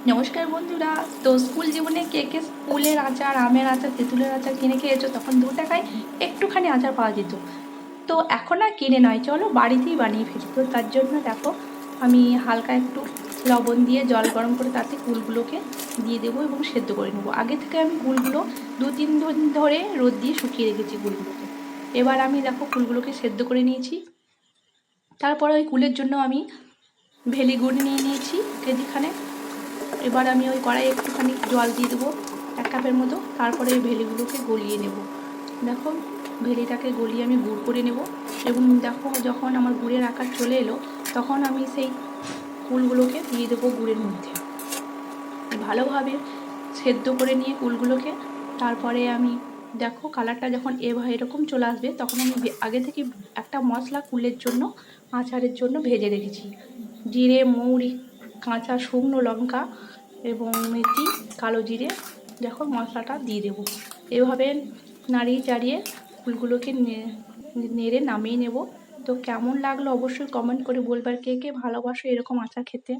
নমস্কার বন্ধুরা। তো স্কুল জীবনে কে কে স্কুলের আচার, আমের আচার, তেঁতুলের আচার কিনে খেয়েছো? তখন 2 টাকায় একটুখানি আচার পাওয়া যেত। তো এখন আর কিনে নয়, চলো বাড়িতেই বানিয়ে ফেলি। তো তার জন্য দেখো, আমি হালকা একটু লবণ দিয়ে জল গরম করে তাতে কুলগুলোকে দিয়ে দেবো এবং সেদ্ধ করে নেবো। আগে থেকে আমি কুলগুলো 2-3 দিন ধরে রোদ দিয়ে শুকিয়ে রেখেছি কুলগুলোকে। এবার আমি দেখো কুলগুলোকে সেদ্ধ করে নিয়েছি। তারপরে ওই কুলের জন্য আমি ভেলি গুড় নিয়ে নিয়েছি কেজিখানে। এবার আমি ওই কড়াইয়ে একটুখানি জল দিয়ে দেবো 1 কাপের মতো। তারপরে এই ভেলিগুলোকে গলিয়ে নেব। দেখো, ভেলিটাকে গলিয়ে আমি গুড় করে নেব। এবং দেখো, যখন আমার গুড়ের আকার চলে এলো, তখন আমি সেই কুলগুলোকে দিয়ে দেবো গুড়ের মধ্যে। ভালোভাবে সেদ্ধ করে নিয়ে কুলগুলোকে, তারপরে আমি দেখো কালারটা যখন এরকম চলে আসবে, তখন আমি আগে থেকে একটা মশলা কুলের জন্য, আচারের জন্য ভেজে রেখেছি। জিরে, মৌরি, কাঁচা শুকনো লঙ্কা এবং মেথি, কালো জিরে। দেখো মশলাটা দিয়ে দেবো। এভাবে নাড়িয়ে চাড়িয়ে ফুলগুলোকে নেড়ে নামিয়ে নেব। তো কেমন লাগলো অবশ্যই কমেন্ট করে বলবার, কে কে ভালোবাসো এরকম আচার খেতে।